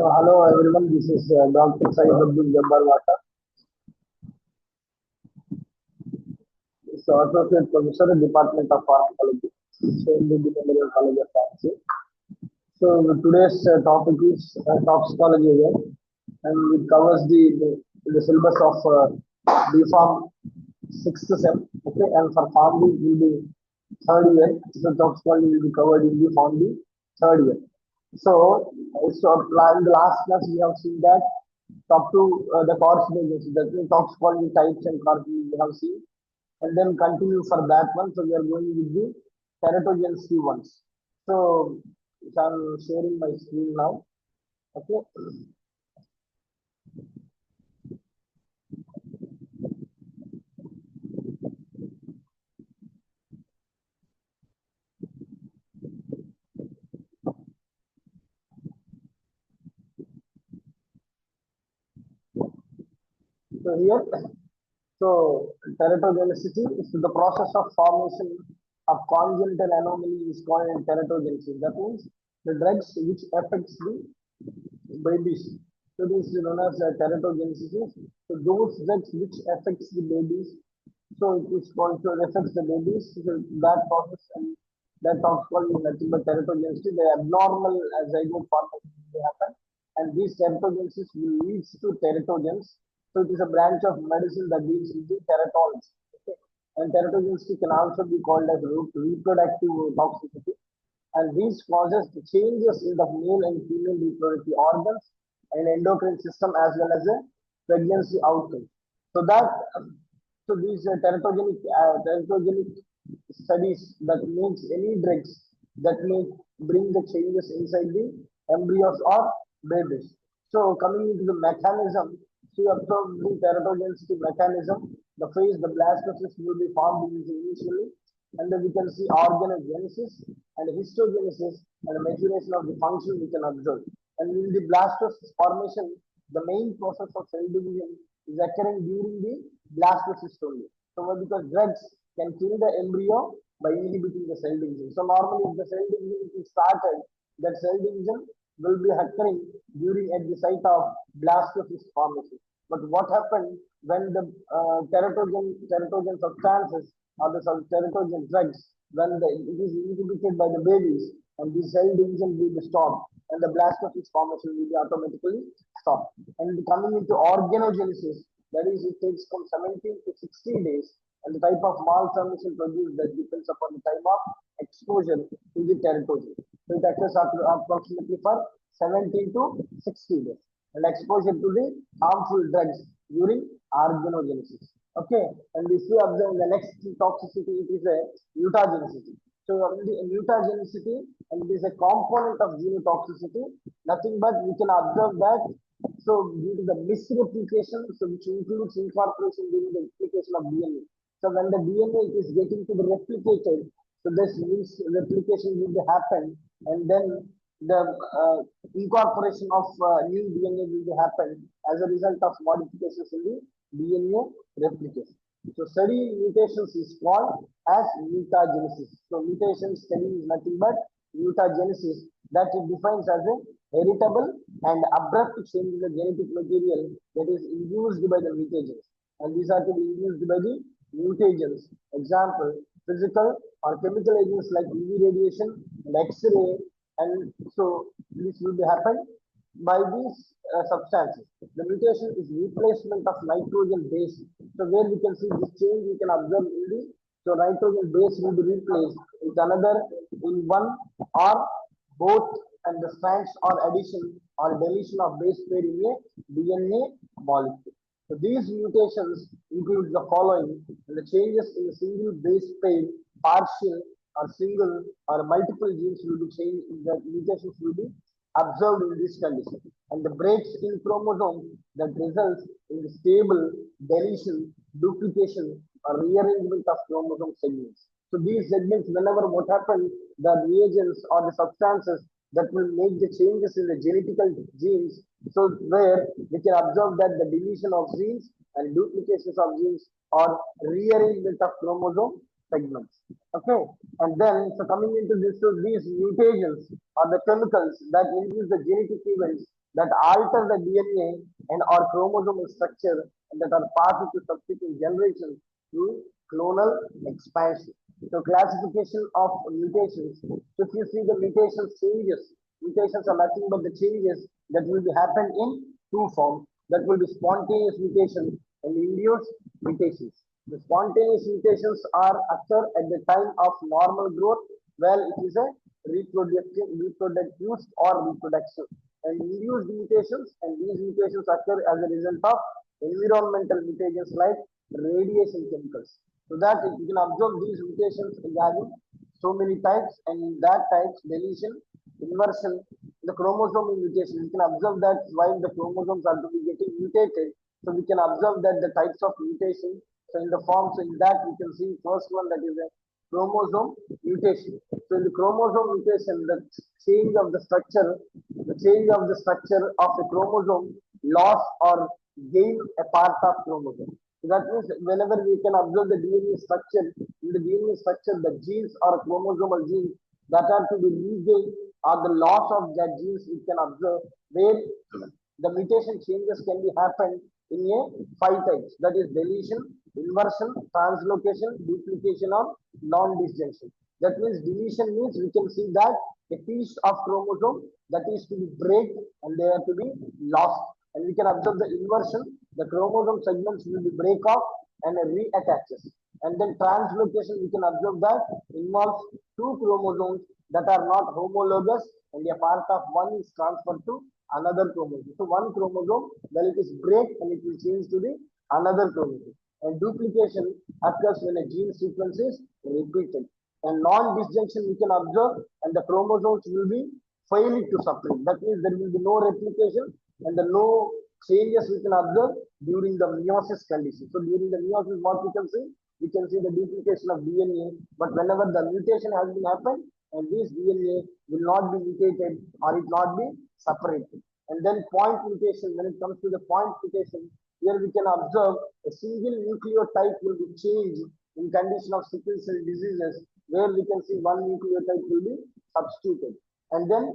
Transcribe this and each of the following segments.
Hello everyone, this is Dr. Saeed Abdul Jabbar Wata, Associate Professor in Department of Pharmacology, Same Memorial College of Pharmacy. So today's topic is toxicology again, and it covers the syllabus of BPharm sixth sem. Okay, and for Pharm D will be third year. So toxicology will be covered in the Pharm D third year. So in the last class we have seen that up to the carcinogens, that means toxicology types and carcinogens we have seen, and then continue for that one. So we are going with the teratogenicity ones. So I'm sharing my screen now. Okay. So here, so teratogenicity is the process of formation of congenital anomaly is called teratogenicity. That means the drugs which affects the babies. So this is known as teratogenicity. So those drugs which affects the babies. So it is called to affects the babies. So that process and that talks called nothing but teratogenicity. The abnormal zygote formation will happen, and these teratogenesis will lead to teratogens. So it is a branch of medicine that deals with the teratogens. Okay. And teratogenicity can also be called as reproductive toxicity, and these causes the changes in the male and female reproductive organs and endocrine system as well as a pregnancy outcome. So that so these teratogenic studies that means any drugs that may bring the changes inside the embryos or babies. So coming into the mechanism, so you observe the teratogenicity mechanism. The phase the blastocyst will be formed initially, and then we can see organogenesis and histogenesis and maturation of the function we can observe. And in the blastocyst formation, the main process of cell division is occurring during the blastocyst only. So because drugs can kill the embryo by inhibiting the cell division. So normally if the cell division is started, that cell division will be occurring during at the site of blastocyst formation. But what happened when the teratogen substances or the teratogen drugs, when it is inhibited by the babies, and the cell division will be stopped, and the blastocyst formation will be automatically stopped. And coming into organogenesis, that is, it takes from 17 to 16 days, and the type of malformation produced that depends upon the time of exposure to the teratogen. So it occurs approximately for 17 to 60 days, and exposure to the harmful drugs during organogenesis. Okay, and if you observe the next toxicity, it is a mutagenicity. So the mutagenicity, and it is a component of genotoxicity. Nothing but we can observe that. So due to the misreplication, so which includes incorporation during the replication of DNA. So when the DNA is getting to be replicated, so this replication will happen, and then the incorporation of new DNA will happen as a result of modifications in the DNA replication. So study mutations is called as mutagenesis. So mutation study is nothing but mutagenesis, that it defines as a heritable and abrupt change in the genetic material that is induced by the mutagens. And these are to be induced by the mutagens. Example, physical or chemical agents like UV radiation and X-ray, and so this will be happen by these substances. The mutation is replacement of nitrogen base. So where we can see this change, we can observe in the so nitrogen base will be replaced with another in one or both, and the strands or addition or deletion of base pair in a DNA molecule. So these mutations include the following: the changes in a single base pair, partial or single or multiple genes will be changed. The mutations will be observed in this condition, and the breaks in chromosome that results in the stable deletion, duplication, or rearrangement of chromosome segments. So these segments, whenever what happens, the reagents or the substances that will make the changes in the genetical genes. So where we can observe that the deletion of genes and duplications of genes or rearrangement of chromosome segments. Okay, and then so coming into this, so these mutations are the chemicals that induce the genetic events that alter the DNA and or chromosomal structure and that are passed to subsequent generations through clonal expansion. So classification of mutations. So if you see the mutations are nothing but the changes that will be happen in two forms. That will be spontaneous mutations and induced mutations. The spontaneous mutations are occur at the time of normal growth, where it is a reproduced or reproduction. And induced mutations, and these mutations occur as a result of environmental mutations like radiation chemicals. So that you can observe these mutations having so many types, and in that types deletion, inversion, the chromosomal mutation. We can observe that while the chromosomes are to be getting mutated, so we can observe that the types of mutation. So in the form, so in that we can see first one, that is a chromosome mutation. So in the chromosome mutation, the change of the structure of a chromosome loss or gain a part of chromosome. So that means whenever we can observe the DNA structure, in the DNA structure, the genes or chromosomal genes that are to be regained or the loss of that genes we can observe, where the mutation changes can be happened in a five types, that is deletion, inversion, translocation, duplication, or non-disjunction. That means deletion means we can see that a piece of chromosome that is to be break and they are to be lost. And we can observe the inversion, the chromosome segments will be break off and reattaches. And then translocation, we can observe that involves two chromosomes that are not homologous, and a part of one is transferred to another chromosome. So one chromosome, then it is break and it will change to the another chromosome. And duplication occurs when a gene sequence is repeated. And non-disjunction we can observe, and the chromosomes will be failing to separate. That means there will be no replication and the no changes we can observe during the meiosis condition. So during the meiosis, what we can see the duplication of DNA, but whenever the mutation has been happened, and this DNA will not be mutated or it not be separated. And then point mutation, when it comes to the point mutation, here we can observe a single nucleotide will be changed in condition of sickle cell diseases, where we can see one nucleotide will be substituted. And then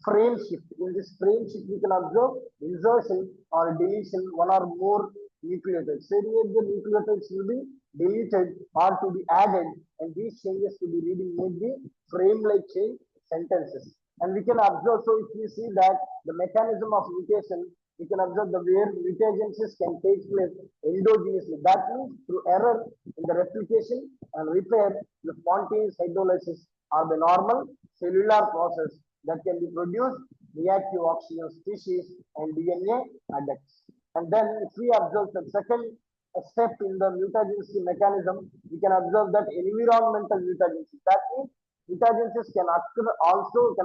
frame shift. In this frame shift, we can observe insertion or deletion one or more nucleotides. Say the nucleotides will be deleted or to be added, and these changes to be reading made the frame-like change sentences. And we can observe, so if we see that the mechanism of mutation, we can observe the where mutagenesis can take place endogenously. That means through error in the replication and repair, the spontaneous hydrolysis or the normal cellular process that can be produced reactive oxygen species and DNA adducts. And then if we observe the second step in the mutagenesis mechanism, we can observe that environmental mutagenesis. That means mutagenesis can occur also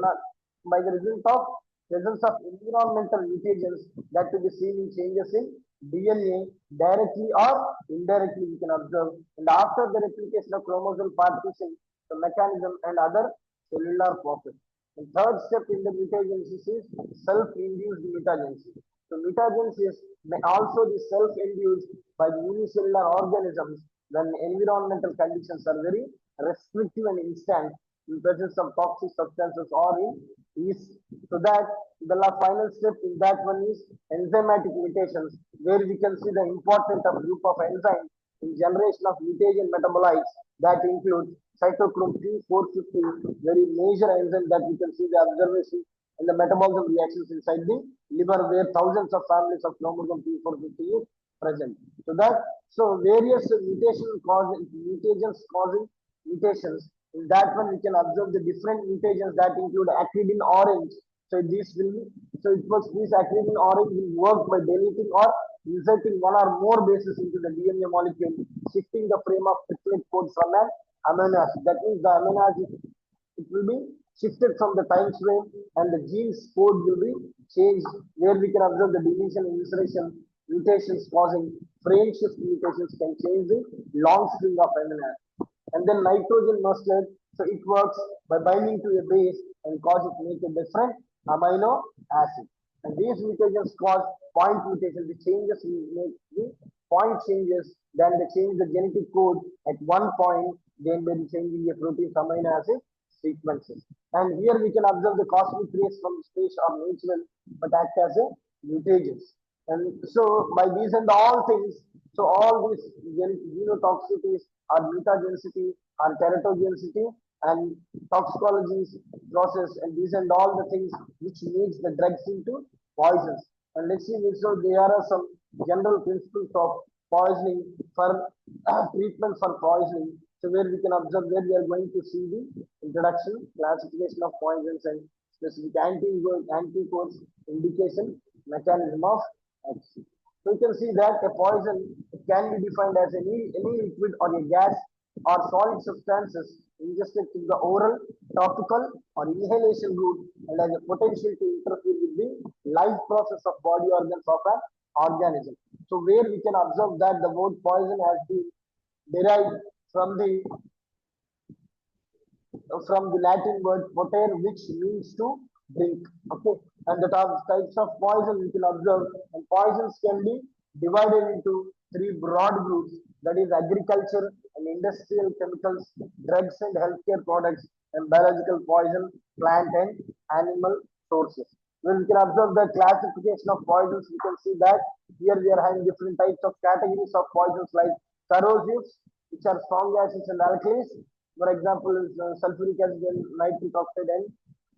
by the result of presence of environmental mutagens that to be seen in changes in DNA directly or indirectly we can observe. And after the replication of chromosomal partition, the mechanism and other cellular process. The third step in the mutagenesis is self-induced mutagenesis. So mutagenesis may also be self-induced by the unicellular organisms when environmental conditions are very restrictive and instant in presence of toxic substances or in yeast. So that the final step in that one is enzymatic mutations, where we can see the importance of group of enzymes in generation of mutagen metabolites that include cytochrome P450, very major enzyme that we can see the observation in the metabolism reactions inside the liver, where thousands of families of chromosome P450 is present. So various mutagens causing mutations. In that one, we can observe the different mutagens that include acridin orange. So this acridin orange will work by deleting or inserting one or more bases into the DNA molecule, shifting the frame of triplet code from an amino acid. That means the amino acid, it will be shifted from the time frame and the gene's code will be changed, where we can observe the deletion and insertion mutations causing frame shift mutations can change the long string of amino acid. And then nitrogen mustard, so it works by binding to a base and cause it to make a different amino acid. And these mutations cause point mutations. The changes make the point changes, then they change the genetic code at one point, then they be changing a protein amino acid sequences. And here we can observe the cosmic rays from space are natural but act as a mutagens. And so by these and all things, so all these genotoxicities or mutagenicity or teratogenicity and toxicology process and these and all the things which makes the drugs into poisons. And let's see, so there are some general principles of poisoning for treatment for poisoning. So where we can observe where we are going to see the introduction, classification of poisons and specific anticodes, indication, mechanism of action. So you can see that a poison can be defined as any liquid or a gas or solid substances ingested through the oral, topical or inhalation route and has a potential to interfere with the life process of body organs of an organism. So where we can observe that the word poison has been derived from the Latin word potere, which means to drink. Okay, and the types of poison we can observe, and poisons can be divided into three broad groups, that is agriculture and industrial chemicals, drugs and healthcare products, and biological poison, plant and animal sources. When we can observe the classification of poisons, we can see that here we are having different types of categories of poisons like corrosives, which are strong acids and alkalis. For example, is sulfuric acid and nitric oxide and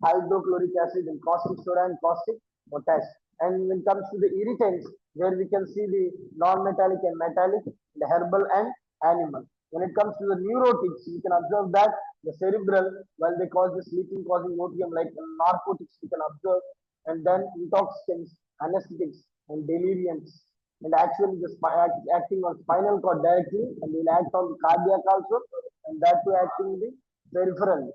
hydrochloric acid and caustic soda and caustic potash. And when it comes to the irritants, where we can see the non-metallic and metallic, the herbal and animal. When it comes to the neurotics, we can observe that the cerebral, while they cause the sleeping causing opium like narcotics, we can observe, and then intoxicants, anesthetics, and deliriums. And actually, acting on spinal cord directly, and will act on the cardiac also, and that too acting the peripheral.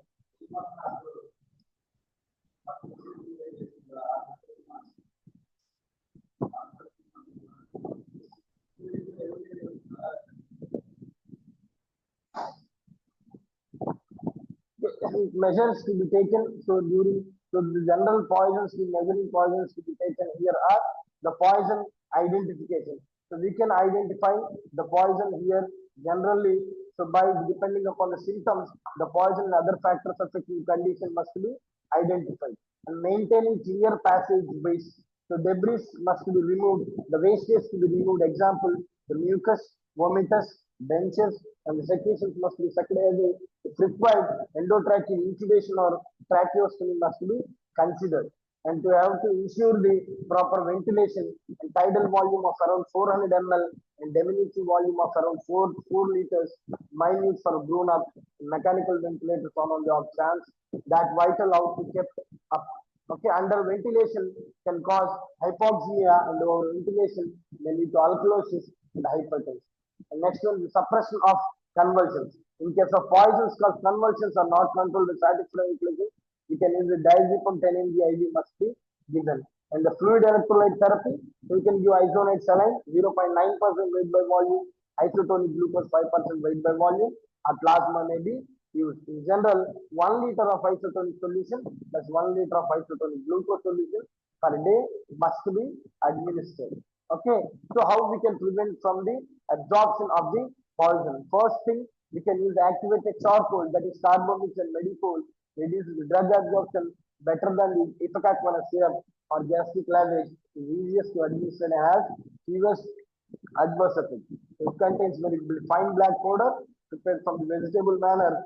Measures to be taken. So the general poisons, the measuring poisons to be taken here are the poison identification. So we can identify the poison here generally. So by depending upon the symptoms, the poison and other factors affecting condition must be identified. And maintaining clear passage ways. So debris must be removed, the wastage to be removed. Example, the mucus, vomitus, benches, and the secretions must be sucked away. If required, endotracheal intubation or tracheostomy must be considered. And to have to ensure the proper ventilation and tidal volume of around 400 ml and diminutive volume of around 4 liters, minute for grown up, mechanical ventilators on the off chance that vital output kept up. Okay, under ventilation can cause hypoxia, and over ventilation may lead to alkalosis and hypertension. And next one, the suppression of convulsions. In case of poisons cause convulsions are not controlled with satisfying, we can use the diazepam 10 mg IV must be given. And the fluid electrolyte therapy, we can give isonate saline 0.9% weight by volume, isotonic glucose 5% weight by volume, or plasma may be used. In general, 1 liter of isotonic solution plus 1 liter of isotonic glucose solution per day must be administered. Okay, so how we can prevent from the absorption of the poison? First thing, we can use activated charcoal, that is carbamide and medipol, reduces the drug absorption better than the ipecacuanha syrup or gastric lavage, is easiest to administer and has fewest adverse effects. It contains very fine black powder prepared from the vegetable manner.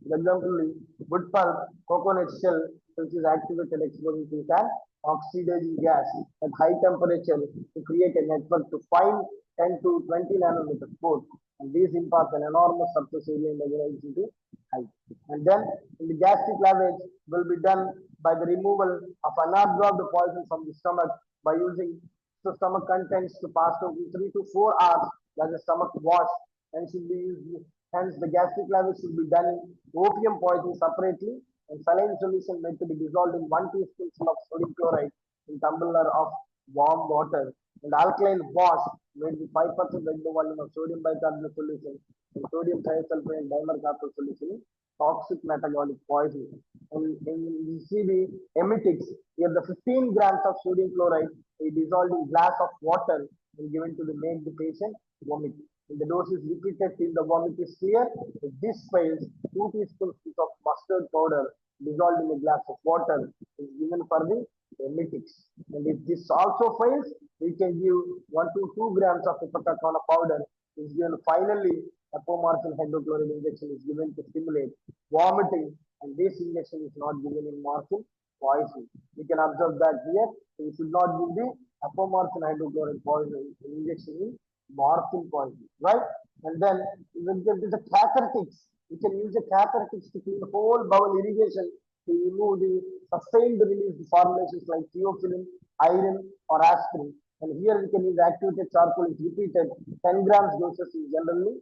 For example, wood pulp, coconut shell, which is activated exposing to an oxidizing gas at high temperature to create a network to find 10 to 20 nanometers both. And these impart an enormous surface area in the to height. And then in the gastric lavage will be done by the removal of unabsorbed poison from the stomach by using the stomach contents to pass over 3 to 4 hours as a stomach wash and should be used. Hence, the gastric lavage should be done in opium poison separately and saline solution made to be dissolved in 1 teaspoonful of sodium chloride in tumbler of warm water. And alkaline wash made with 5% weight by volume of sodium bicarbonate solution and sodium thiosulfate and dimercaprol solution in toxic metabolic poison. And you see the emetics, here the 15 grams of sodium chloride is dissolved in glass of water and given to the make the patient vomit. When the dose is repeated till the vomit is clear, if this fails, 2 teaspoons of mustard powder dissolved in a glass of water is given for the emetics. And if this also fails, we can give 1 to 2 grams of ipecacuanha powder is given. Finally, apomorphine hydrochloride injection is given to stimulate vomiting, and this injection is not given in morphine poison. We can observe that here. We should not give the apomorphine hydrochloride poison injection in morphine poison, right? And then when get to the cathartics, we can use the cathartics to clean whole bowel irrigation to remove the sustained release formulations like theophylline, iron, or aspirin. And here we can use activated charcoal is repeated 10 grams doses is generally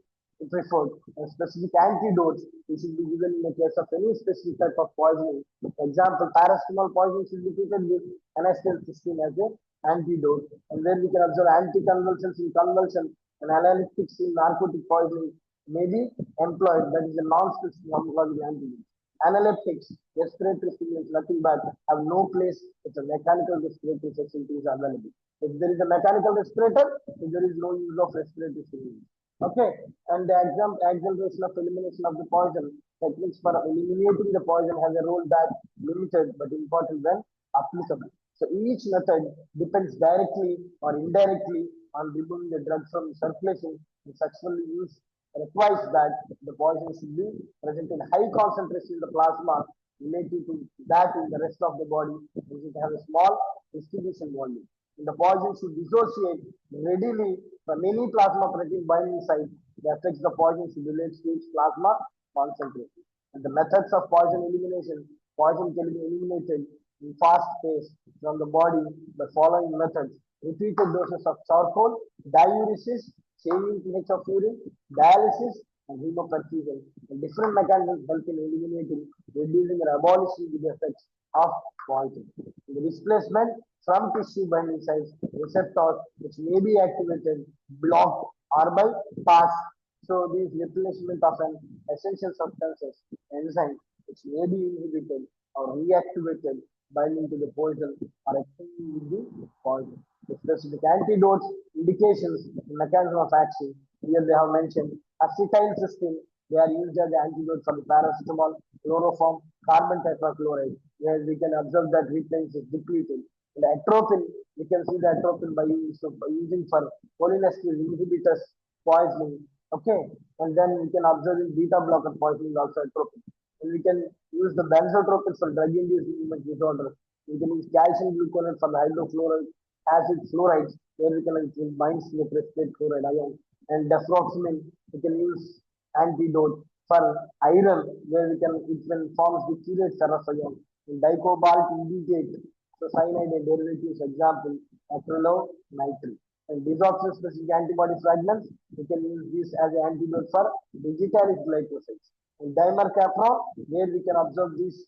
preferred. And specific antidotes which should be given in the case of any specific type of poisoning. For example, paracetamol poisoning should be treated with N-acetylcysteine as an antidote. And then we can observe anticonvulsants in convulsion and analytics in narcotic poisoning may be employed. That is a non-specific pharmacological antidote. Analeptics, respiratory stimulants, nothing but have no place if a mechanical respiratory facility is available. If there is a mechanical respirator, there is no use of respiratory stimulants. Okay, and the acceleration of elimination of the poison techniques for eliminating the poison has a role that limited but important when applicable. So each method depends directly or indirectly on removing the drug from circulation. And successful use requires that the poison should be present in high concentration in the plasma related to that in the rest of the body, and should have a small distribution volume. And the poison should dissociate readily from any plasma protein binding site that affects the poison should relate to its plasma concentration. And the methods of poison elimination, poison can be eliminated in fast pace from the body by following methods: repeated doses of charcoal, diuresis, changing pH of urine, dialysis, and hemoperfusion. And different mechanisms help in eliminating, reducing, or abolishing the effects of poison. The displacement from tissue binding sites receptors which may be activated, blocked, or by pass. So these replacement of an essential substances, enzyme, which may be inhibited or reactivated binding to the poison or exchanging with the poison. The specific antidotes, indications, mechanism of action. Here they have mentioned acetylcysteine. They are used as the antidote for the paracetamol, chloroform, carbon tetrachloride, where we can observe that replenish is depleted. And atropine, we can see the atropine by using for cholinesterase inhibitors poisoning. Okay, and then we can observe in beta blocker poisoning also atropine. And we can use the benzotropics for drug-induced movement disorder. We can use calcium gluconate for the hydrochloric acid fluorides, where we can bind to the precipitate chloride ion. And defroxamine, we can use antidote for iron, where we can it can forms the chelate ferrous ion. And dicobalt indicate, so cyanide and derivatives, example, acrylonitrile. And desoxin specific antibody fragments, we can use this as an antidote for digitalis glycosides. And dimercaprone, where we can observe this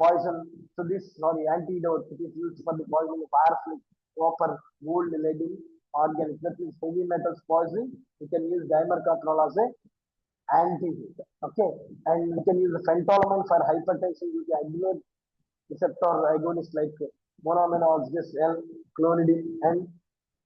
poison. So this antidote, it is used for the poisoning of arsenic, copper, gold, lead in organics. That means heavy metals poisoning. We can use dimercaprone as a antidote. Okay, and we can use the phentolamine for hypertension with the adenoid receptor agonists like monoamine, L, clonidine, and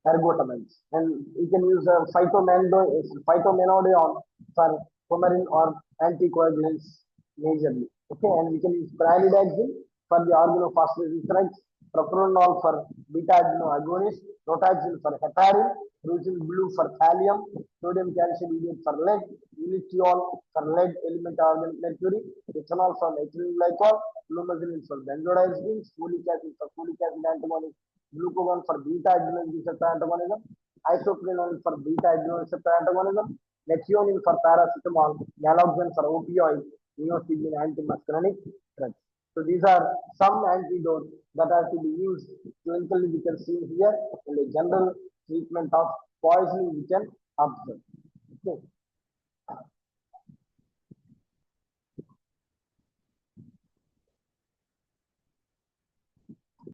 ergotamines. And we can use phytomenadione for coumarin or anticoagulants majorly. Okay, and we can use pralidaxin for the organophosphorus, propranolol for beta adenoagonist, rotaxin for heparin, rusin blue for thallium, sodium calcium for lead, unitiol for lead element organic mercury, ethanol for ethylene glycol, flumazine for benzodiazepines, folic acid for folic acid antagonist, glucagon for beta adrenaline receptor antagonism, isoprene for beta adrenaline receptor antagonism, methionine for paracetamol, naloxone for opioid, neostigmine antimuscarinic drugs. So these are some antidotes that are to be used clinically. We can see here in the general treatment of poisoning we can observe. Okay.